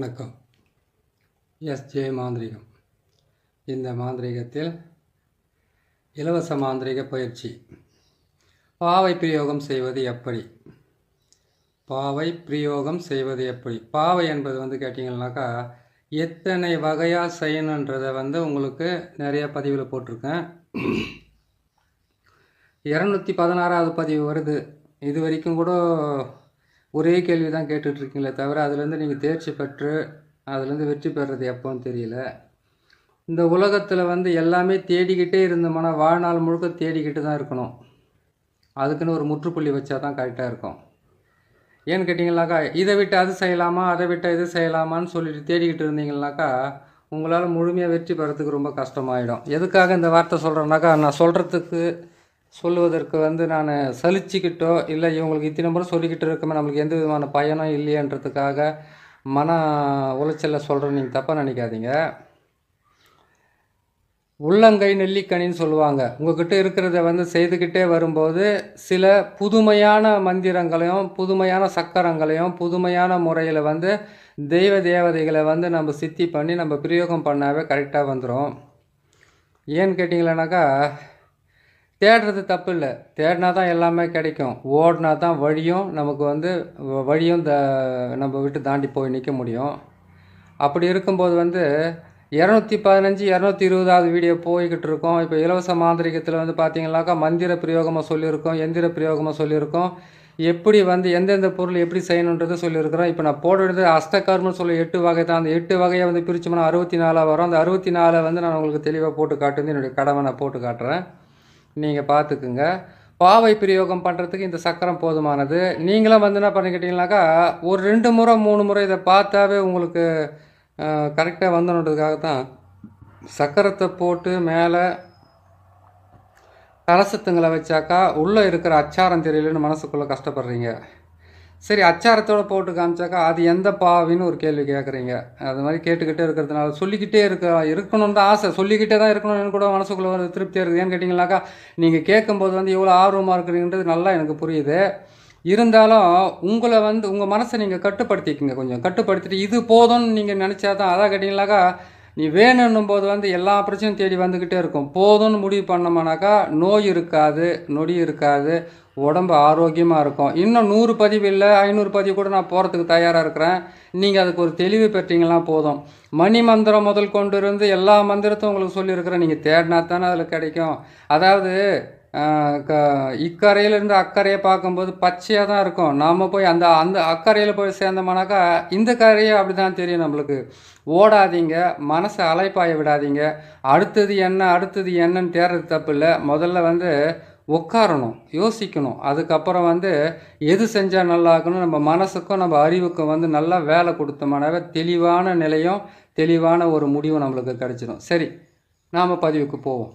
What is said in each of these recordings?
வணக்கம். எஸ்ஜே மாந்திரிகம். இந்த மாந்திரிகத்தில் இலவச மாந்திரிக பயிற்சி. பாவை பிரயோகம் செய்வது எப்படி? பாவை பிரயோகம் செய்வது எப்படி? பாவை என்பது கேட்டிங்கன்னாக்கா எத்தனை வகையாக செய்யணுன்றதை உங்களுக்கு நிறைய பதிவில் போட்டிருக்கேன். 216வது பதிவு வருது. இது வரைக்கும் கூட ஒரே கேள்வி தான் கேட்டுட்ருக்கீங்களே தவிர அதுலேருந்து நீங்கள் தேர்ச்சி பெற்று அதுலேருந்து வெற்றி பெறுறது எப்போன்னு தெரியல. இந்த உலகத்தில் எல்லாமே தேடிக்கிட்டே இருந்தோம்னா வாழ்நாள் முழுக்க தேடிக்கிட்டு தான் இருக்கணும். அதுக்குன்னு ஒரு முற்றுப்புள்ளி வச்சா தான் கரெக்டாக இருக்கும். ஏன்னு கேட்டிங்கனாக்கா இதை விட்டு அது செய்யலாமா, அதை விட்டு இது செய்யலாமான்னு சொல்லிட்டு தேடிக்கிட்டு இருந்தீங்கன்னாக்கா உங்களால் முழுமையாக வெற்றி பெறத்துக்கு ரொம்ப கஷ்டமாயிடும். எதுக்காக இந்த வார்த்தை சொல்கிறேன்னாக்கா, நான் சொல்லுவதற்கு நான் சலிச்சுக்கிட்டோ இல்லை இவங்களுக்கு இத்தனை முறை சொல்லிக்கிட்டு இருக்கோமே நம்மளுக்கு எந்த விதமான பயனும் இல்லையன்றதுக்காக மன உளைச்சலில் சொல்கிறேன்னு நீங்கள் தப்பாக நினைக்காதீங்க. உள்ளங்கை நெல்லிக்கனின்னு சொல்லுவாங்க. உங்கள்கிட்ட இருக்கிறத செய்துக்கிட்டே வரும்போது சில புதுமையான மந்திரங்களையும் புதுமையான சக்கரங்களையும் புதுமையான முறையில் தெய்வ தேவதைகளை நம்ம சித்தி பண்ணி நம்ம பிரயோகம் பண்ணாவே கரெக்டாக வந்துடும். ஏன்னு கேட்டிங்களேனாக்கா தேடுறது தப்பு இல்லை, தேடினா தான் எல்லாமே கிடைக்கும். ஓடினா தான் வழியும் நமக்கு வழியும் நம்ம விட்டு தாண்டி போய் நிற்க முடியும். அப்படி இருக்கும்போது 215 220வது வீடியோ போய்கிட்டு இருக்கோம். இப்போ இலவச மாந்திரிகத்தில் பார்த்தீங்கன்னாக்கா மந்திர பிரயோகமாக சொல்லியிருக்கோம், எந்திர பிரயோகமாக சொல்லியிருக்கோம். எப்படி எந்தெந்த பொருள் எப்படி செய்யணுன்றது சொல்லியிருக்கிறோம். இப்போ நான் போடுறது அஷ்டகர்மன்னு சொல்லி 8 வகை தான். அந்த 8 வகையை பிரிச்சோம்னா 64 வரும். அந்த 64 நான் உங்களுக்கு தெளிவாக போட்டு காட்டுறது என்னுடைய கடமை. நான் போட்டு காட்டுறேன், நீங்கள் பார்த்துக்குங்க. பாவை பிரயோகம் பண்ணுறதுக்கு இந்த சக்கரம் போதுமானது. நீங்களும் என்ன பண்ணிக்கிட்டீங்கன்னாக்கா ஒரு 2 முறை 3 முறை இதை பார்த்தாவே உங்களுக்கு கரெக்டாக வந்துன்றதுக்காக தான் சக்கரத்தை போட்டு மேலே கலசத்துங்களை வச்சாக்கா உள்ளே இருக்கிற அச்சாரம் தெரியலன்னு மனசுக்குள்ளே கஷ்டப்படுறீங்க. சரி, அச்சாரத்தோடு போட்டு காமிச்சாக்கா அது எந்த பாவின்னு ஒரு கேள்வி கேட்குறீங்க. அது மாதிரி கேட்டுக்கிட்டே இருக்கிறதுனால சொல்லிக்கிட்டே இருக்கணும்னு தான் ஆசை, சொல்லிக்கிட்டே தான் இருக்கணும்னு கூட மனசுக்குள்ளே ஒரு திருப்தியாக இருக்குது. ஏன்னு கேட்டிங்கனாக்கா நீங்கள் கேட்கும்போது எவ்வளோ ஆர்வமாக இருக்கிறீங்கன்றது நல்லா எனக்கு புரியுது. இருந்தாலும் உங்களை உங்கள் மனசை நீங்கள் கட்டுப்படுத்திக்கங்க. கொஞ்சம் கட்டுப்படுத்திட்டு இது போதும்னு நீங்கள் நினச்சா தான். அதான் கேட்டிங்கனாக்கா நீ வேணுன்னும் போது எல்லா பிரச்சனையும் தேடி வந்துக்கிட்டே இருக்கும். போதும்னு முடிவு பண்ணோம்னாக்கா நோய் இருக்காது, நொடி இருக்காது, உடம்பு ஆரோக்கியமாக இருக்கும். இன்னும் 100 பதிவு இல்லை 500 பதிவு கூட நான் போகிறதுக்கு தயாராக இருக்கிறேன். நீங்கள் அதுக்கு ஒரு தெளிவு பெற்றீங்கன்னா போதும். மணி மந்திரம் முதல் கொண்டு இருந்து எல்லா மந்திரத்தையும் உங்களுக்கு சொல்லியிருக்கிறேன். நீங்கள் தேடினா தானே அதில் கிடைக்கும். அதாவது இக்கரையிலேருந்து அக்கறையை பார்க்கும்போது பச்சையாக தான் இருக்கும். நாம் போய் அந்த அந்த அக்கறையில் போய் சேர்ந்தோம்னாக்கா இந்த கரையை அப்படி தான் தெரியும் நம்மளுக்கு. ஓடாதீங்க, மனசை அலைப்பாய விடாதீங்க. அடுத்தது என்னன்னு தேடுறது தப்பு இல்லை. முதல்ல உட்காரணும், யோசிக்கணும். அதுக்கப்புறம் எது செஞ்சால் நல்லா இருக்கணும், நம்ம மனசுக்கும் நம்ம அறிவுக்கும் நல்லா வேலை கொடுத்தோம்னாவே தெளிவான நிலையும் தெளிவான ஒரு முடிவும் நம்மளுக்கு கிடைச்சிடும். சரி, நாம் பதிவுக்கு போவோம்.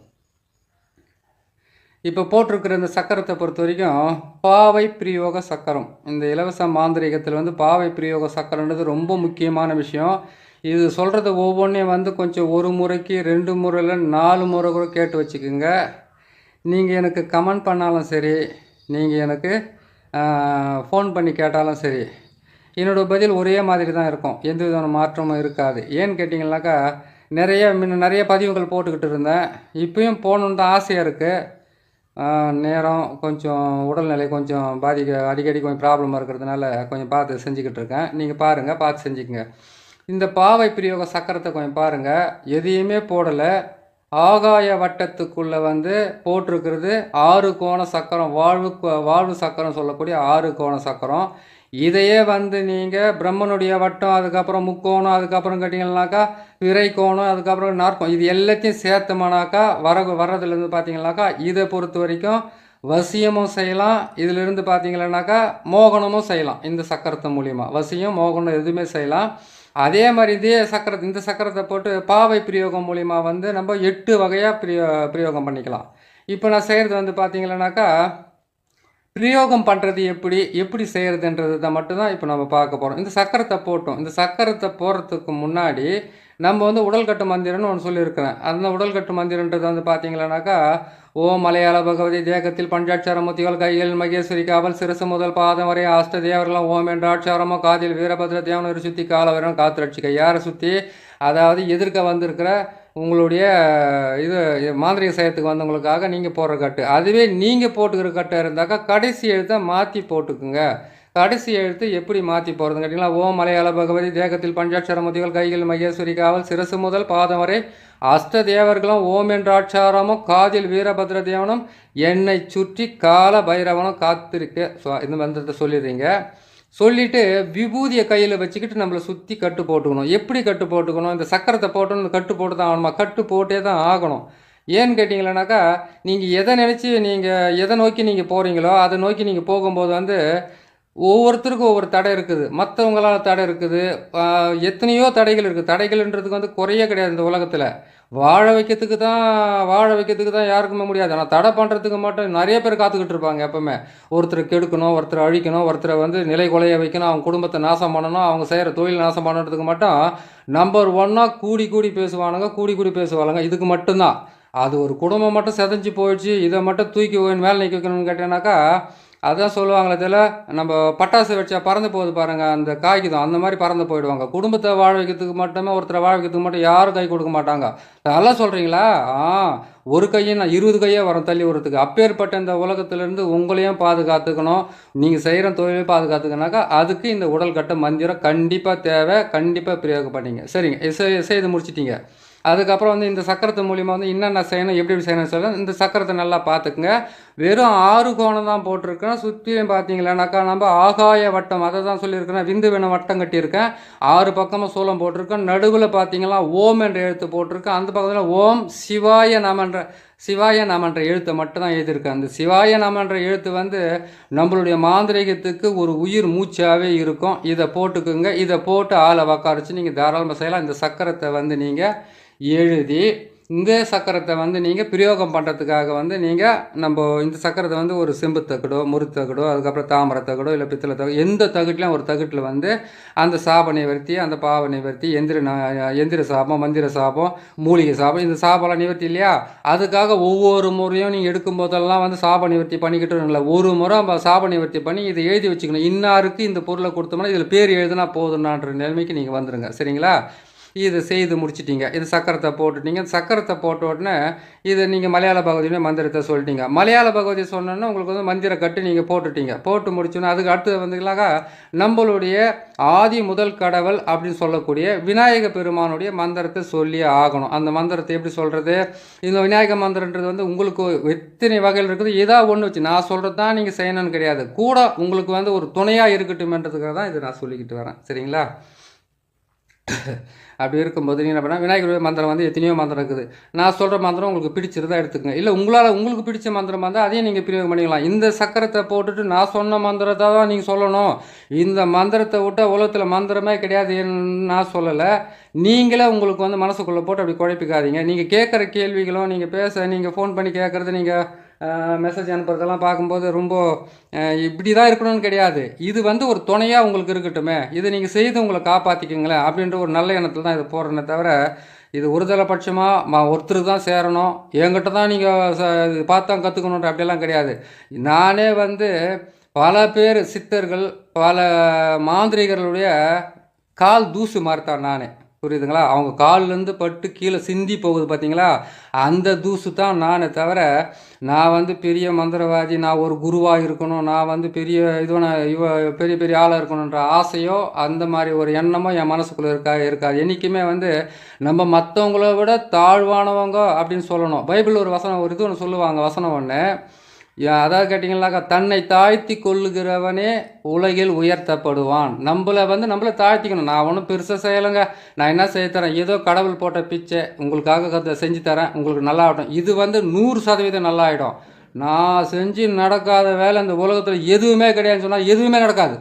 இப்போ போட்டிருக்கிற இந்த சக்கரத்தை பொறுத்த வரைக்கும் பாவை பிரயோக சக்கரம். இந்த இலவச மாந்திரிகத்தில் பாவை பிரயோக சக்கரன்றது ரொம்ப முக்கியமான விஷயம். இது சொல்கிறது ஒவ்வொன்றையும் கொஞ்சம் 1 முறைக்கு 2 முறையில் 4 முறை கூட கேட்டு வச்சுக்கோங்க. நீங்கள் எனக்கு கமெண்ட் பண்ணாலும் சரி, நீங்கள் எனக்கு ஃபோன் பண்ணி கேட்டாலும் சரி, என்னோடய பதில் ஒரே மாதிரி தான் இருக்கும். எந்த விதமான மாற்றமும் இருக்காது. ஏன்னு கேட்டிங்கனாக்கா நிறைய பதிவுகள் போட்டுக்கிட்டு இருந்தேன். இப்போயும் போகணுன்னு தான் ஆசையாக இருக்குது. நேரம் கொஞ்சம் உடல்நிலை கொஞ்சம் அடிக்கடி கொஞ்சம் ப்ராப்ளமாக இருக்கிறதுனால கொஞ்சம் பார்த்து செஞ்சுக்கிட்டு இருக்கேன். நீங்கள் பாருங்கள், பார்த்து செஞ்சுக்கங்க. இந்த பாவை பிரயோக சக்கரத்தை கொஞ்சம் பாருங்கள். எதையுமே போடலை. ஆகாய வட்டத்துக்குள்ளே போட்டிருக்கிறது 6 கோண சக்கரம். வாழ்வு சக்கரம் சொல்லக்கூடிய 6 கோண சக்கரம். இதையே நீங்கள் பிரம்மனுடைய வட்டம், அதுக்கப்புறம் முக்கோணம், அதுக்கப்புறம் கேட்டிங்கன்னாக்கா விரை கோணம், அதுக்கப்புறம் நாற்கோணம், இது எல்லாத்தையும் சேர்த்தோம்னாக்கா வர்றதுலேருந்து பார்த்தீங்கன்னாக்கா இதை பொறுத்த வரைக்கும் வசியமும் செய்யலாம். இதிலிருந்து பார்த்தீங்கன்னாக்கா மோகனமும் செய்யலாம். இந்த சக்கரத்து மூலிமா வசியம் மோகனம் எதுவுமே செய்யலாம். அதே மாதிரி இந்த சக்கரத்தை போட்டு பாவை பிரயோகம் மூலிமா நம்ம 8 வகையாக பிரயோகம் பண்ணிக்கலாம். இப்போ நான் செய்கிறது பார்த்தீங்கன்னாக்கா பிரயோகம் பண்ணுறது எப்படி செய்கிறதுன்றது தான் மட்டும்தான் இப்போ நம்ம பார்க்க போகிறோம். இந்த சக்கரத்தை போட்டோம். இந்த சக்கரத்தை போடுறதுக்கு முன்னாடி நம்ம வந்து உடல் கட்டு மந்திரம்னு ஒன்று சொல்லியிருக்கிறேன். அந்த உடல் கட்டு மந்திரன்றது வந்து பார்த்தீங்களானாக்கா, ஓம் மலையாள பகவதி தேகத்தில் பஞ்சாட்சரமுத்திகள் கையில் மகேஸ்வரி காவல் சிரசு முதல் பாதம் வரை அஷ்ட தேவர்களும் ஓம் என்ற ஆட்சாரமோ காதில் வீரபத்ர தேவன் ஒரு சுற்றி காலவரம் காத்து ரட்சிக்க. யாரை சுற்றி? அதாவது எதிர்க்க வந்திருக்கிற உங்களுடைய இது மாந்திரிக செயத்துக்கு வந்தவங்களுக்காக நீங்கள் போடுற கட்டு. அதுவே நீங்கள் போட்டுக்கிற கட்டாக இருந்தாக்கா கடைசி எழுத்தை மாற்றி போட்டுக்குங்க. கடைசி எழுத்து எப்படி மாற்றி போகிறதுன்னு கேட்டிங்களா, ஓம் மலையாள பகவதி தேகத்தில் பஞ்சாட்சரமுதிகள் கையில் மகேஸ்வரி காவல் சிரசு முதல் பாதம் வரை அஷ்ட தேவர்களும் ஓம் என்ற ஆட்சாரமும் காதில் வீரபத்ர தேவனும் என்னை சுற்றி கால பைரவனும் காத்திருக்க. இந்த மந்திரத்தை சொல்லிடுறீங்க. சொல்லிவிட்டு விபூதியை கையில் வச்சுக்கிட்டு நம்மளை சுற்றி கட்டு போட்டுக்கணும். எப்படி கட்டு போட்டுக்கணும்? இந்த சக்கரத்தை போட்டணும், இந்த கட்டு போட்டு தான் ஆகணுமா? கட்டு போட்டே தான் ஆகணும். ஏன்னு கேட்டிங்களேனாக்கா, நீங்கள் எதை நினச்சி நீங்கள் எதை நோக்கி நீங்கள் போகிறீங்களோ அதை நோக்கி நீங்கள் போகும்போது வந்து ஒவ்வொருத்தருக்கும் ஒவ்வொரு தடை இருக்குது. மற்றவங்களால் தடை இருக்குது. எத்தனையோ தடைகள் இருக்குது. தடைகள்ன்றதுக்கு வந்து குறையே கிடையாது இந்த உலகத்தில். வாழ வைக்கிறதுக்கு தான் யாருக்குமே முடியாது. ஆனால் தடை பண்ணுறதுக்கு மட்டும் நிறைய பேர் காத்துக்கிட்டு இருப்பாங்க. எப்போவுமே ஒருத்தரை கெடுக்கணும், ஒருத்தரை அழிக்கணும், ஒருத்தரை வந்து நிலை கொலைய வைக்கணும், அவங்க குடும்பத்தை நாசம் பண்ணணும், அவங்க செய்கிற தொழில் நாசம் பண்ணுறதுக்கு மட்டும் நம்பர் 1 கூடி பேசுவானுங்க. இதுக்கு மட்டும்தான். அது ஒரு குடும்பம் மட்டும் செதஞ்சு போயிடுச்சு, இதை மட்டும் தூக்கி மேலே நிற்க வைக்கணும்னு கேட்டேன்னாக்கா, அதான் சொல்லுவாங்களே இதில், நம்ம பட்டாசு வச்சா பறந்து போகுது பாருங்கள், அந்த காய்க்குதான் அந்த மாதிரி பறந்து போயிடுவாங்க. குடும்பத்தை வாழ வைக்கிறதுக்கு மட்டுமே, ஒருத்தரை வாழ வைக்கிறதுக்கு மட்டும் யாரும் கை கொடுக்க மாட்டாங்க. நல்லா சொல்கிறீங்களா? ஒரு கையை நான் 20 கையே வரும் தள்ளி விடுறதுக்கு. அப்பேற்பட்ட இந்த உலகத்திலேருந்து உங்களையும் பாதுகாத்துக்கணும், நீங்கள் செய்கிற தொழிலையும் பாதுகாத்துக்கனாக்கா அதுக்கு இந்த உடல் கட்ட மந்திரம் கண்டிப்பாக தேவை. கண்டிப்பாக பிரயோகப்பட்டீங்க. சரிங்க, செய்து முடிச்சிட்டிங்க. அதுக்கப்புறம் வந்து இந்த சக்கரத்து மூலிமா வந்து என்னென்ன செய்யணும், எப்படி செய்யணும்னு சொல்ல, இந்த சக்கரத்தை நல்லா பார்த்துக்குங்க. வெறும் 6 கோணம் தான் போட்டிருக்கேன். சுற்றியும் பார்த்தீங்களானாக்கா நம்ம ஆகாய வட்டம் அதை தான் சொல்லியிருக்கிறேன். விந்து வேணும் வட்டம் கட்டியிருக்கேன். 6 பக்கமும் சூலம் போட்டிருக்கேன். நடுவில் பார்த்தீங்கன்னா ஓம் என்ற எழுத்து போட்டிருக்கேன். அந்த பக்கத்தில் ஓம் சிவாய நமன்ற எழுத்தை மட்டும் தான் எழுதியிருக்கேன். அந்த சிவாய நமன்ற எழுத்து வந்து நம்மளுடைய மாந்திரிகத்துக்கு ஒரு உயிர் மூச்சாகவே இருக்கும். இதை போட்டுக்குங்க. இதை போட்டு ஆளை உக்காரிச்சு நீங்கள் தாராளமாக செய்யலாம். இந்த சக்கரத்தை வந்து நீங்கள் எழுதி இந்த சக்கரத்தை வந்து நீங்கள் பிரயோகம் பண்ணுறதுக்காக வந்து நீங்கள் நம்ம இந்த சக்கரத்தை வந்து ஒரு செம்பு தகடோ, முறுத்தகடோ, அதுக்கப்புறம் தாமரை தகடோ, இல்லை பித்தளை தகடு, எந்த தகட்டிலையும் ஒரு தகட்டில் வந்து அந்த சாப நிவர்த்தி, அந்த பாவ நிவர்த்தி, எந்திர சாபம், மந்திர சாபம், மூலிகை சாபம், இந்த சாபம்லாம் நிவர்த்தி இல்லையா, அதுக்காக ஒவ்வொரு முறையும் நீங்கள் எடுக்கும்போதெல்லாம் வந்து சாப நிவர்த்தி பண்ணிக்கிட்டு இல்லை, ஒரு முறை நம்ம சாப நிவர்த்தி பண்ணி இதை எழுதி வச்சுக்கணும். இன்னாருக்கு இந்த பொருளை கொடுத்தோம்னா இதில் பேர் எழுதுனா போதும்னான்ற நிலைமைக்கு நீங்கள் வந்துடுங்க. சரிங்களா? இதை செய்து முடிச்சிட்டிங்க. இது சக்கரத்தை போட்டுட்டீங்க. சக்கரத்தை போட்ட உடனே இதை நீங்கள் மலையாள பகவதியுமே மந்திரத்தை சொல்லிட்டீங்க. மலையாள பகவதி சொன்னோன்னா உங்களுக்கு வந்து மந்திர கட்டு நீங்கள் போட்டுட்டீங்க. போட்டு முடிச்சோன்னா அதுக்கு அடுத்தது வந்துங்களாக்கா நம்மளுடைய ஆதி முதல் கடவுள் அப்படின்னு சொல்லக்கூடிய விநாயக பெருமானுடைய மந்திரத்தை சொல்லி ஆகணும். அந்த மந்திரத்தை எப்படி சொல்கிறது? இந்த விநாயக மந்திரன்றது வந்து உங்களுக்கு எத்தனை வகையில் இருக்குது. ஏதாவது ஒன்று வச்சு நான் சொல்கிறது தான் நீங்கள் செய்யணும்னு கிடையாது. கூட உங்களுக்கு வந்து ஒரு துணையாக இருக்கட்டும்ன்றதுக்காக தான் இதை நான் சொல்லிக்கிட்டு வரேன். சரிங்களா? அப்படி இருக்கும்போது நீங்கள் என்ன பண்ணால் விநாயகர் மந்திரம் வந்து எத்தனையோ மந்திரம் இருக்குது. நான் சொல்கிற மந்திரம் உங்களுக்கு பிடிச்சிருந்தா எடுத்துக்கங்க. இல்லை உங்களுக்கு பிடிச்ச மந்திரம் வந்தால் அதையும் நீங்கள் பிரயோகம் பண்ணிக்கலாம். இந்த சக்கரத்தை போட்டுட்டு நான் சொன்ன மந்திரத்தை தான் நீங்கள் சொல்லணும். இந்த மந்திரத்தை விட்டால் உலகத்தில் மந்திரமே கிடையாது நான் சொல்லலை. நீங்களே உங்களுக்கு வந்து மனசுக்குள்ளே போட்டு அப்படி குழப்பிக்காதீங்க. நீங்கள் கேட்குற கேள்விகளும் நீங்கள் ஃபோன் பண்ணி கேட்குறது, நீங்கள் மெசேஜ் அனுப்புறதெல்லாம் பார்க்கும்போது ரொம்ப இப்படி தான் இருக்கணும்னு கிடையாது. இது வந்து ஒரு துணையாக உங்களுக்கு இருக்கட்டுமே, இதை நீங்கள் செய்து உங்களை காப்பாற்றிக்குங்களேன் அப்படின்ற ஒரு நல்ல எண்ணத்தில் தான் இதை போடுறேனே தவிர, இது ஒருதலை பட்சமாக ஒருத்தருக்கு தான் சேரணும், என்கிட்ட தான் நீங்கள் பார்த்தா கற்றுக்கணுன்ற அப்படியெல்லாம் கிடையாது. நானே வந்து பல பேர் சித்தர்கள், பல மாந்திரிகர்களுடைய கால் தூசு மாறித்தான் நானே. புரியுதுங்களா? அவங்க கால்லேருந்து பட்டு கீழே சிந்தி போகுது பார்த்தீங்களா, அந்த தூசு தான் நானே தவிர, நான் வந்து பெரிய மந்திரவாதி, நான் ஒரு குருவாக இருக்கணும், நான் வந்து பெரிய பெரிய பெரிய ஆளாக இருக்கணுன்ற ஆசையோ அந்த மாதிரி ஒரு எண்ணமோ என் மனசுக்குள்ளே இருக்காது. என்றைக்குமே வந்து நம்ம மற்றவங்கள விட தாழ்வானவங்க அப்படின்னு சொல்லணும். பைபிள் ஒரு வசனம், ஒரு இது ஒன்று சொல்லுவாங்க, வசனம் ஒன்று, அதாவது கேட்டிங்கன்னாக்கா, தன்னை தாழ்த்தி கொள்ளுகிறவனே உலகில் உயர்த்தப்படுவான். நம்மளை தாழ்த்திக்கணும். நான் ஒன்றும் பெருசாக செய்யலைங்க, நான் என்ன செய்ய தரேன், ஏதோ கடவுள் போட்ட பிச்சை உங்களுக்காக செஞ்சு தரேன், உங்களுக்கு நல்லா ஆகட்டும். இது வந்து 100% நல்லா ஆகிடும். நான் செஞ்சு நடக்காத வேலை இந்த உலகத்தில் எதுவுமே கிடையாதுன்னு சொன்னால் எதுவுமே நடக்காது.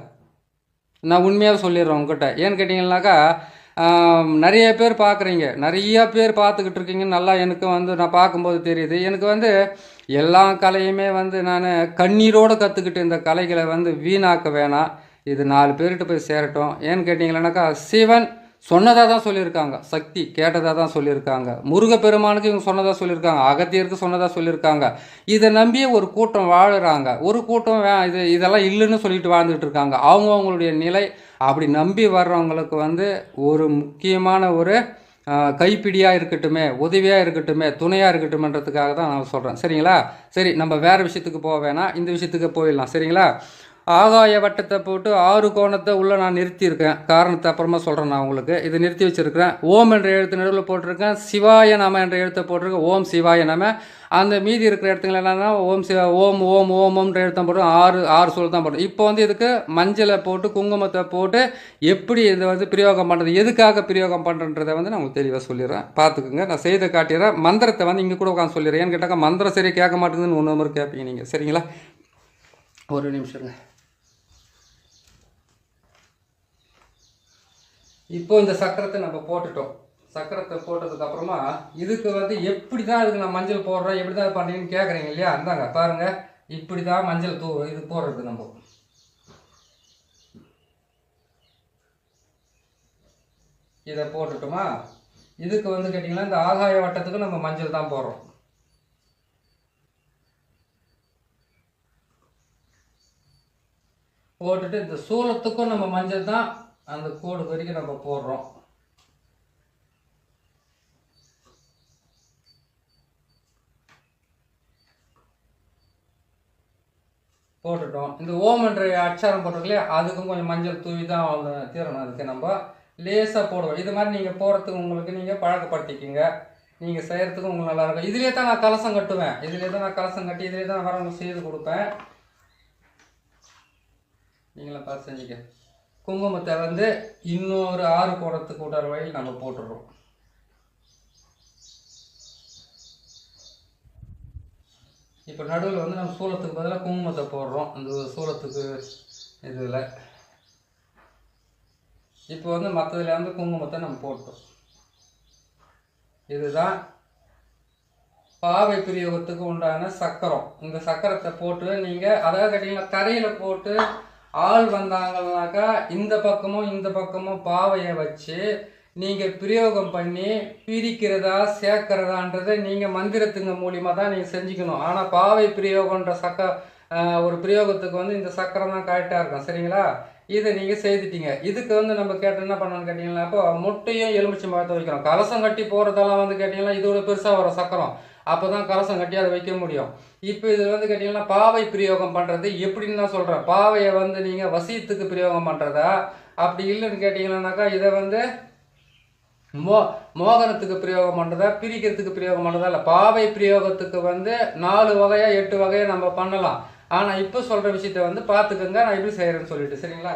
நான் உண்மையாக சொல்லிடுறேன் உங்ககிட்ட. ஏன்னு கேட்டிங்கன்னாக்கா, நிறைய பேர் பார்க்குறீங்க, நிறையா பேர் பார்த்துக்கிட்டு இருக்கீங்க. நல்லா எனக்கு வந்து நான் பார்க்கும்போது தெரியுது. எனக்கு வந்து எல்லா கலையுமே வந்து நான் கண்ணீரோடு கற்றுக்கிட்டு இந்த கலைகளை வந்து வீணாக்க வேணாம். இது 4 பேர்கிட்ட போய் சேரட்டும். ஏன்னு கேட்டிங்கன்னாக்கா, சிவன் சொன்னதாக தான் சொல்லியிருக்காங்க. சக்தி கேட்டதாக தான் சொல்லியிருக்காங்க. முருகப்பெருமானுக்கு இவங்க சொன்னதாக சொல்லியிருக்காங்க. அகத்தியருக்கு சொன்னதாக சொல்லியிருக்காங்க. இதை நம்பியே ஒரு கூட்டம் வாழுறாங்க. ஒரு கூட்டம் இதெல்லாம் இல்லைன்னு சொல்லிட்டு வாழ்ந்துக்கிட்டு இருக்காங்க. அவங்களுடைய நிலை அப்படி நம்பி வர்றவங்களுக்கு வந்து ஒரு முக்கியமான ஒரு கைப்பிடியாக இருக்கட்டுமே, உதவியாக இருக்கட்டுமே, துணையாக இருக்கட்டும்ன்றதுக்காக தான் நான் சொல்கிறேன். சரிங்களா? சரி, நம்ம வேறு விஷயத்துக்கு போக வேணாம், இந்த விஷயத்துக்கு போயிடலாம். சரிங்களா? ஆகாய வட்டத்தை போட்டு 6 கோணத்தை உள்ளே நான் நிறுத்தியிருக்கேன். காரணத்தை அப்புறமா சொல்கிறேன் நான் உங்களுக்கு. இதை நிறுத்தி வச்சுருக்கிறேன். ஓம் என்ற எழுத்து நடுவில் போட்டிருக்கேன். சிவாய நம என்ற எழுத்தை போட்டிருக்கேன். ஓம் சிவாய நம. அந்த மீதி இருக்கிற இடத்துங்கள என்னன்னா ஓம் சிவா ஓம் ஓம் ஓம்ன்ற எழுத்தம் போட்டு 6 சொல் தான் போட்டோம். இப்போ வந்து இதுக்கு மஞ்சளை போட்டு குங்குமத்தை போட்டு எப்படி இதை வந்து பிரயோகம் பண்ணுறது, எதுக்காக பிரயோகம் பண்ணுறன்றதை வந்து நான் உங்களுக்கு தெளிவாக சொல்லிடுறேன். பார்த்துக்குங்க. நான் செய்த காட்டிடுறேன். மந்திரத்தை வந்து இங்கே கூட உட்காந்து சொல்லிடுறேன். ஏன்னு கேட்டாக்கா மந்திரம் சரியாக கேட்க மாட்டேங்குதுன்னு ஒன்று மாதிரி கேட்பீங்க நீங்கள். சரிங்களா? ஒரு நிமிஷங்க. இப்போ இந்த சக்கரத்தை நம்ம போட்டுட்டோம். சக்கரத்தை போட்டதுக்கு அப்புறமா இதுக்கு வந்து எப்படி தான் இதுக்கு நான் மஞ்சள் போடுறேன், எப்படி தான் பண்ணுறீங்கன்னு கேட்குறீங்க இல்லையா? இருந்தாங்க பாருங்க, இப்படி தான் மஞ்சள் இது போடுறது. நம்ம இதை போட்டுட்டோமா? இதுக்கு வந்து கேட்டிங்கன்னா இந்த ஆகாய வட்டத்துக்கு நம்ம மஞ்சள் தான் போடுறோம். போட்டுட்டு இந்த சூலத்துக்கும் நம்ம மஞ்சள் தான் அந்த கோடு வரைக்கும் நம்ம போடுறோம். போட்டுட்டோம். இந்த ஓம் என்ற அச்சாரம் போட்டிருக்கலையே, அதுக்கும் கொஞ்சம் மஞ்சள் தூவி தான் தீரணும். அதுக்கு நம்ம லேசாக போடுவோம். இது மாதிரி நீங்கள் போகிறதுக்கு உங்களுக்கு நீங்கள் பழக்கப்படுத்திக்கிங்க. நீங்கள் செய்கிறதுக்கும் உங்களுக்கு நல்லாயிருக்கும். இதிலே தான் நான் கலசம் கட்டுவேன். இதிலே தான் நான் கலசம் கட்டி இதிலே தான் வரவங்க செய்து கொடுப்பேன். நீங்களாம் பார்த்து செஞ்சுக்க. குங்குமத்தை வந்து இன்னொரு 6 கோணத்துக்கு விடாத வழியில் நம்ம போட்டுடுறோம். இப்போ நடுவில் வந்து நம்ம சூளத்துக்கு பதிலாக குங்குமத்தை போடுறோம். அந்த சூளத்துக்கு இதில் இப்போ வந்து மற்றதுல வந்து குங்குமத்தை நம்ம போட்டோம். இதுதான் பாவை பிரயோகத்துக்கு உண்டான சக்கரம். இந்த சக்கரத்தை போட்டு நீங்கள் அதாவது கேட்டிங்கன்னா தரையில் போட்டு ஆள் வந்தாங்கன்னாக்கா இந்த பக்கமும் பாவையை வச்சு நீங்கள் பிரயோகம் பண்ணி பிரிக்கிறதா சேர்க்கிறதான்றதை நீங்கள் மந்திரத்துங்க மூலியமாக தான் நீங்கள் செஞ்சுக்கணும். ஆனால் பாவை பிரயோகன்ற ஒரு பிரயோகத்துக்கு வந்து இந்த சக்கரம் தான் கரெக்டாக இருக்கும். சரிங்களா? இதை நீங்கள் செய்துட்டீங்க. இதுக்கு வந்து நம்ம கேட்டு என்ன பண்ணணும்னு கேட்டிங்கன்னா, அப்போ முட்டையும் எலுமிச்சம் பழத்தை வைக்கிறோம். கலசம் கட்டி போகிறதெல்லாம் வந்து கேட்டிங்கன்னா இதோட பெருசாக வரும் சக்கரம். அப்போ தான் கலசம் கட்டி அதை வைக்க முடியும். இப்போ இதில் வந்து கேட்டிங்கன்னா பாவை பிரயோகம் பண்ணுறது எப்படின்னு தான் சொல்கிறேன். பாவையை வந்து நீங்கள் வசியத்துக்கு பிரயோகம் பண்ணுறதா, அப்படி இல்லைன்னு கேட்டிங்கன்னாக்கா இதை வந்து மோகனத்துக்கு பிரயோகம் பண்ணுறதா, பிரிக்கிறதுக்கு பிரயோகம் பண்ணுறதா இல்லை. பாவை பிரயோகத்துக்கு வந்து 4 வகையா 8 வகையாக நம்ம பண்ணலாம். ஆனால் இப்போ சொல்கிற விஷயத்த வந்து பார்த்துக்கோங்க, நான் எப்படி செய்கிறேன்னு சொல்லிட்டு. சரிங்களா?